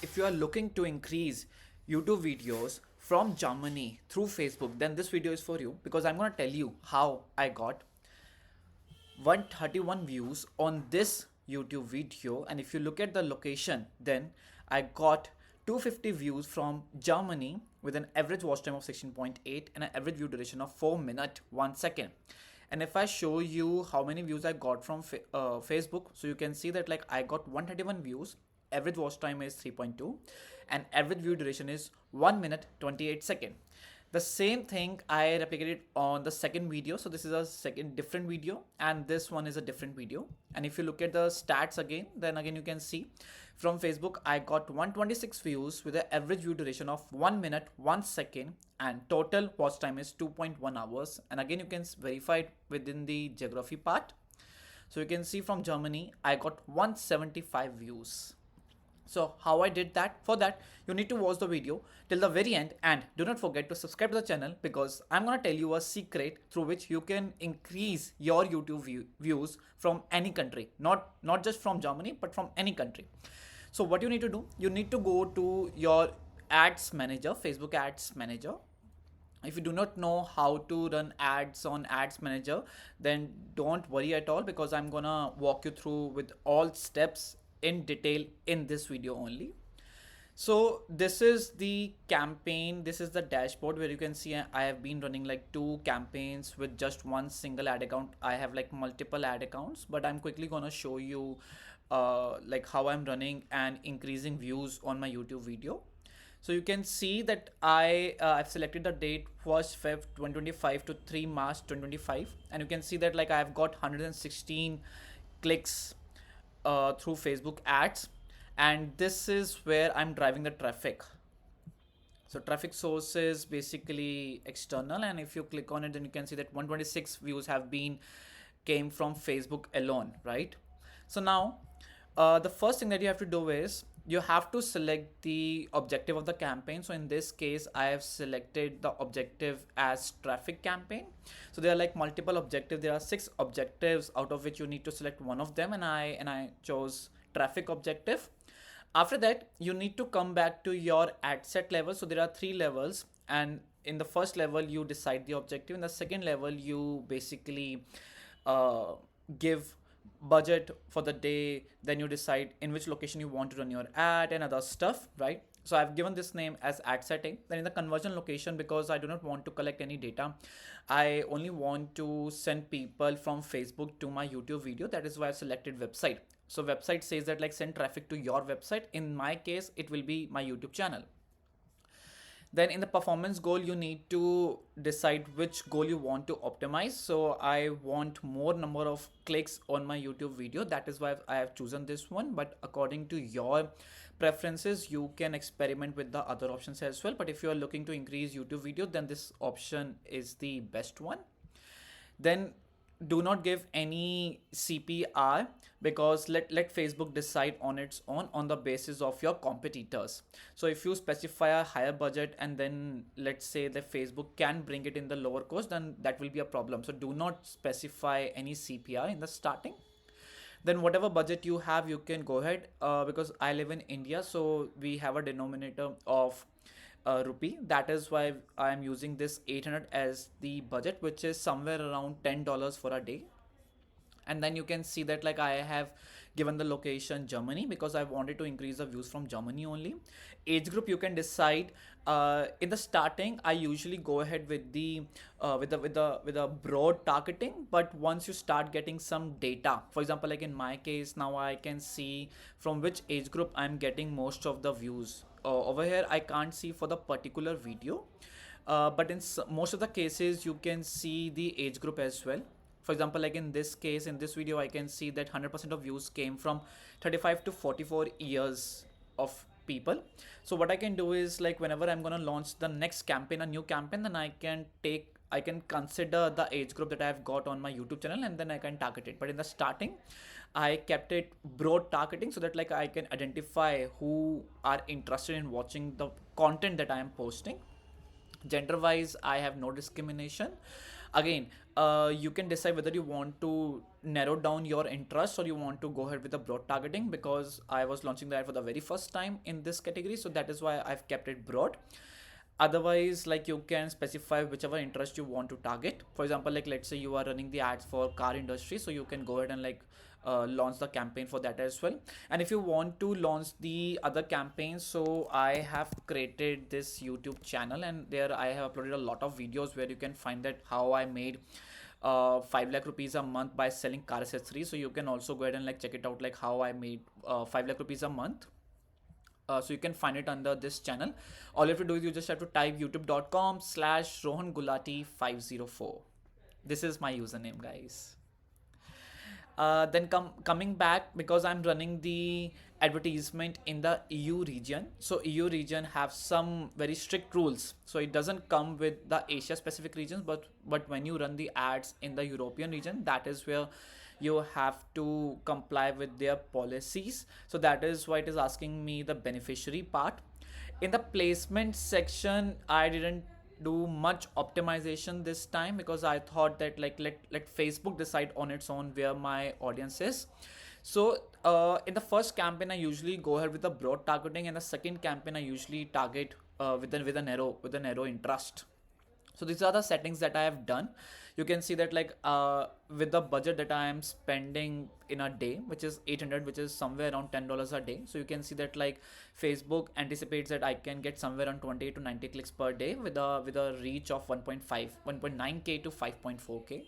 If you are looking to increase YouTube videos from Germany through Facebook, then this video is for you because I'm going to tell you how I got 131 views on this YouTube video. And if you look at the location, then I got 250 views from Germany with an average watch time of 16.8 and an average view duration of 4 minutes 1 second. And if I show you how many views I got from Facebook, so you can see that like I got 131 views, average watch time is 3.2 and average view duration is 1 minute 28 second. The same thing I replicated on the second video. So this is a second different video and this one is a different video. And if you look at the stats again, then again you can see from Facebook I got 126 views with an average view duration of 1 minute 1 second and total watch time is 2.1 hours. And again you can verify it within the geography part. So you can see from Germany I got 175 views. So how I did that? For that, you need to watch the video till the very end and do not forget to subscribe to the channel because I'm going to tell you a secret through which you can increase your YouTube views from any country. Not just from Germany, but from any country. So what you need to do, you need to go to your ads manager, Facebook ads manager. If you do not know how to run ads on ads manager, then don't worry at all because I'm gonna walk you through with all steps in detail in this video only. So this is the campaign, this is the dashboard where you can see I have been running like 2 campaigns with just one single ad account. I have like multiple ad accounts, but I'm quickly gonna show you like how I'm running and increasing views on my YouTube video. So you can see that I've selected the date 1st Feb 2025 to 3 March 2025, and you can see that like I've got 116 clicks through Facebook ads, and this is where I'm driving the traffic. So traffic source is basically external, and if you click on it, then you can see that 126 views have been came from Facebook alone, right? So now, the first thing that you have to do is you have to select the objective of the campaign. So in this case, I have selected the objective as traffic campaign. So there are like multiple objectives. There are 6 objectives out of which you need to select one of them, and I chose traffic objective. After that, you need to come back to your ad set level. So there are 3 levels, and in the first level you decide the objective. In the second level you basically uh, give budget for the day, then you decide in which location you want to run your ad and other stuff, right? So I've given this name as ad setting. Then in the conversion location, because I do not want to collect any data, I only want to send people from Facebook to my YouTube video. That is why I've selected website. So website says that like send traffic to your website. In my case, it will be my YouTube channel. Then in the performance goal, you need to decide which goal you want to optimize. So I want more number of clicks on my YouTube video. That is why I have chosen this one. But according to your preferences, you can experiment with the other options as well. But if you are looking to increase YouTube video, then this option is the best one. Then do not give any CPR because let Facebook decide on its own on the basis of your competitors. So if you specify a higher budget and then let's say that Facebook can bring it in the lower cost, then that will be a problem. So do not specify any CPR in the starting. Then whatever budget you have, you can go ahead, because I live in India, so we have a denominator of rupee. That is why I am using this 800 as the budget, which is somewhere around $10 for a day. And then you can see that like I have given the location Germany because I wanted to increase the views from Germany only. Age group you can decide. In the starting, I usually go ahead with the with a broad targeting, but once you start getting some data, for example, like in my case, now I can see from which age group I'm getting most of the views. Over here, I can't see for the particular video, but in most of the cases, you can see the age group as well. For example, like in this case, in this video, I can see that 100% of views came from 35 to 44 years of people. So what I can do is like whenever I'm gonna launch the next campaign, a new campaign, then I can consider the age group that I've got on my YouTube channel and then I can target it. But in the starting, I kept it broad targeting so that like I can identify who are interested in watching the content that I am posting. Gender wise, I have no discrimination. Again, you can decide whether you want to narrow down your interest or you want to go ahead with the broad targeting, because I was launching the ad for the very first time in this category, so that is why I've kept it broad. Otherwise, like, you can specify whichever interest you want to target. For example, like, let's say you are running the ads for car industry, so you can go ahead and like launch the campaign for that as well. And if you want to launch the other campaigns, so I have created this YouTube channel, and there I have uploaded a lot of videos where you can find that how I made 5 lakh rupees a month by selling car accessories. So you can also go ahead and like check it out, like how I made 5 lakh rupees a month. So you can find it under this channel. All you have to do is you just have to type youtube.com/rohangulati504. This is my username, guys. Then coming back, because I'm running the advertisement in the EU region. So EU region have some very strict rules. So it doesn't come with the Asia specific regions, but when you run the ads in the European region, that is where you have to comply with their policies. So that is why it is asking me the beneficiary part. In the placement section, I didn't do much optimization this time, because I thought that like let Facebook decide on its own where my audience is. So in the first campaign I usually go ahead with the broad targeting, and the second campaign I usually target with a narrow interest. So these are the settings that I have done. You can see that like with the budget that I am spending in a day, which is 800, which is somewhere around $10 a day. So you can see that like Facebook anticipates that I can get somewhere around 20 to 90 clicks per day with a reach of 1.9k to 5.4k.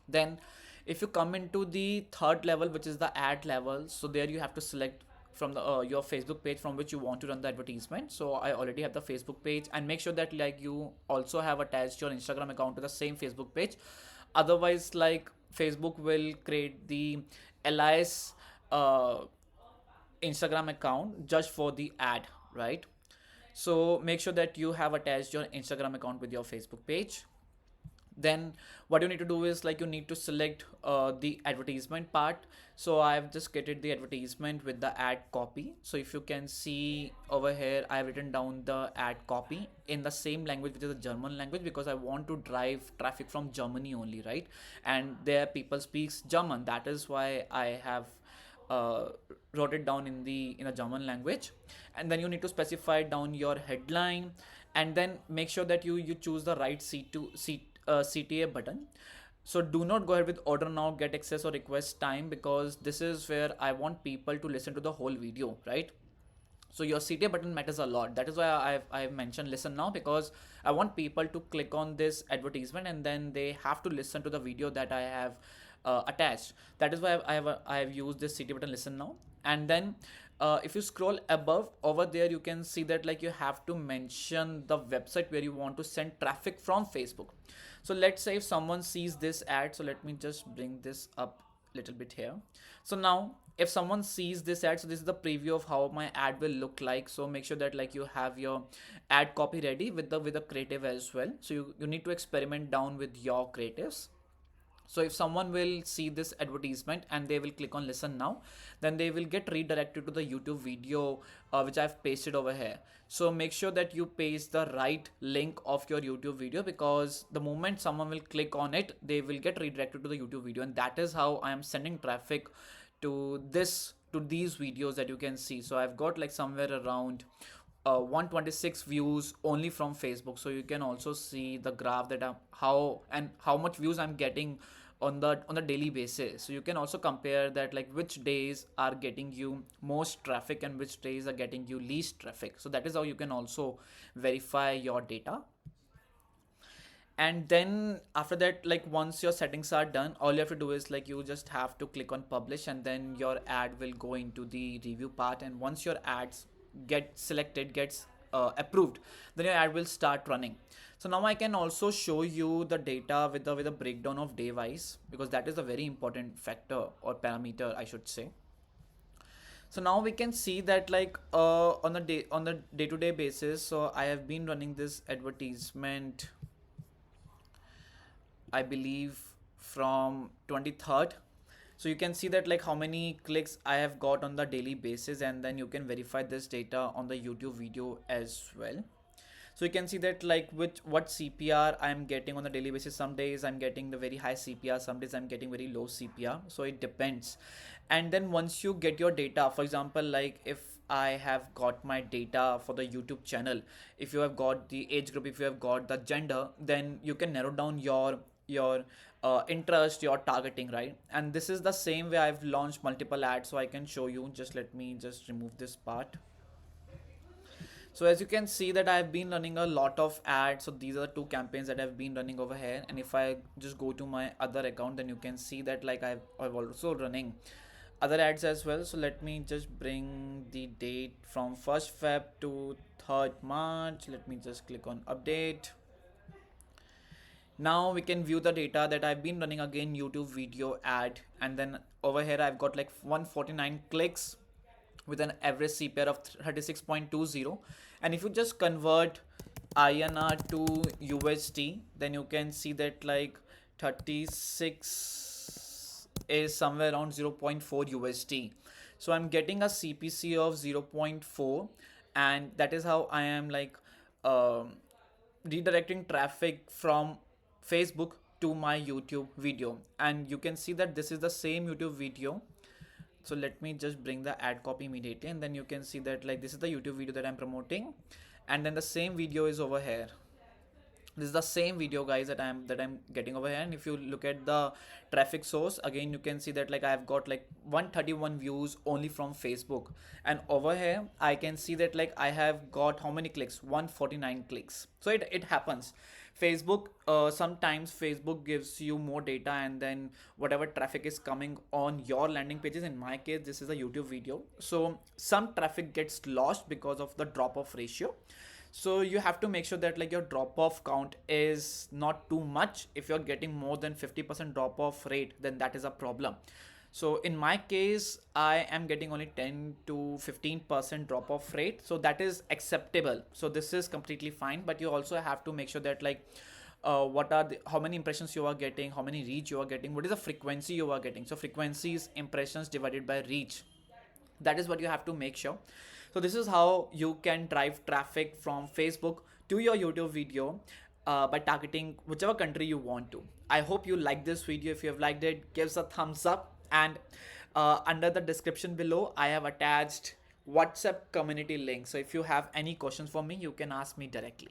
Then if you come into the third level, which is the ad level, so there you have to select from the your Facebook page from which you want to run the advertisement. So I already have the Facebook page, and make sure that like you also have attached your Instagram account to the same Facebook page. Otherwise, like, Facebook will create the alias uh, Instagram account just for the ad, right? So make sure that you have attached your Instagram account with your Facebook page. Then what you need to do is like you need to select the advertisement part. So I've just created the advertisement with the ad copy. So if you can see over here, I've written down the ad copy in the same language, which is the German language, because I want to drive traffic from Germany only, right? And there people speaks German, that is why I have uh, wrote it down in the German language. And then you need to specify down your headline, and then make sure that you choose the right CTA button. So do not go ahead with order now, get access, or request time, because this is where I want people to listen to the whole video, right? So your CTA button matters a lot. That is why I've mentioned listen now, because I want people to click on this advertisement and then they have to listen to the video that I have attached. That is why I have used this CTA button listen now. And then if you scroll above over there, you can see that like you have to mention the website where you want to send traffic from Facebook. So let's say if someone sees this ad, so let me just bring this up a little bit here. So now if someone sees this ad, so this is the preview of how my ad will look like. So make sure that like you have your ad copy ready with the creative as well. So you need to experiment down with your creatives. So if someone will see this advertisement and they will click on listen now, then they will get redirected to the YouTube video which I've pasted over here. So make sure that you paste the right link of your YouTube video, because the moment someone will click on it, they will get redirected to the YouTube video, and that is how I am sending traffic to these videos that you can see. So I've got like somewhere around 126 views only from Facebook. So you can also see the graph that how much views I'm getting on the daily basis. So you can also compare that like which days are getting you most traffic and which days are getting you least traffic. So that is how you can also verify your data. And then after that, like once your settings are done, all you have to do is like you just have to click on publish, and then your ad will go into the review part. And once your ads gets approved, then your ad will start running. So now I can also show you the data with the breakdown of day wise, because that is a very important factor or parameter, I should say. So now we can see that like on the day to day basis, so I have been running this advertisement, I believe, from 23rd. So you can see that like how many clicks I have got on the daily basis, and then you can verify this data on the YouTube video as well. So you can see that like which what CPR I'm getting on a daily basis. Some days I'm getting the very high CPR, some days I'm getting very low CPR, so it depends. And then once you get your data, for example, like if I have got my data for the YouTube channel, if you have got the age group, if you have got the gender, then you can narrow down your interest, your targeting, right? And this is the same way I've launched multiple ads, so I can show you. Just let me just remove this part. So as you can see that I've been running a lot of ads. So these are the two campaigns that I've been running over here. And if I just go to my other account, then you can see that like I've also running other ads as well. So let me just bring the date from 1st Feb to 3rd March. Let me just click on update. Now we can view the data that I've been running again YouTube video ad, and then over here I've got like 149 clicks with an average CPR of 36.20. And if you just convert INR to USD, then you can see that like 36 is somewhere around zero point 0.4 USD. So I'm getting a CPC of 0.4, and that is how I am like um, redirecting traffic from Facebook to my YouTube video. And you can see that this is the same YouTube video. So let me just bring the ad copy immediately, and then you can see that like this is the YouTube video that I'm promoting, and then the same video is over here. This is the same video, guys, that I'm getting over here. And if you look at the traffic source again, you can see that like I've got like 131 views only from Facebook. And over here I can see that like I have got how many clicks? 149 clicks. So it happens. Facebook, sometimes Facebook gives you more data, and then whatever traffic is coming on your landing pages, in my case this is a YouTube video, so some traffic gets lost because of the drop off ratio. So you have to make sure that like your drop off count is not too much. If you're getting more than 50% drop off rate, then that is a problem. So in my case I am getting only 10 to 15% drop off rate, so that is acceptable. So this is completely fine, but you also have to make sure that like what are the how many impressions you are getting, how many reach you are getting, what is the frequency you are getting. So frequency is impressions divided by reach. That is what you have to make sure. So this is how you can drive traffic from Facebook to your YouTube video by targeting whichever country you want to. I hope you like this video. If you have liked it, give us a thumbs up, and under the description below I have attached WhatsApp community link. So if you have any questions for me, you can ask me directly.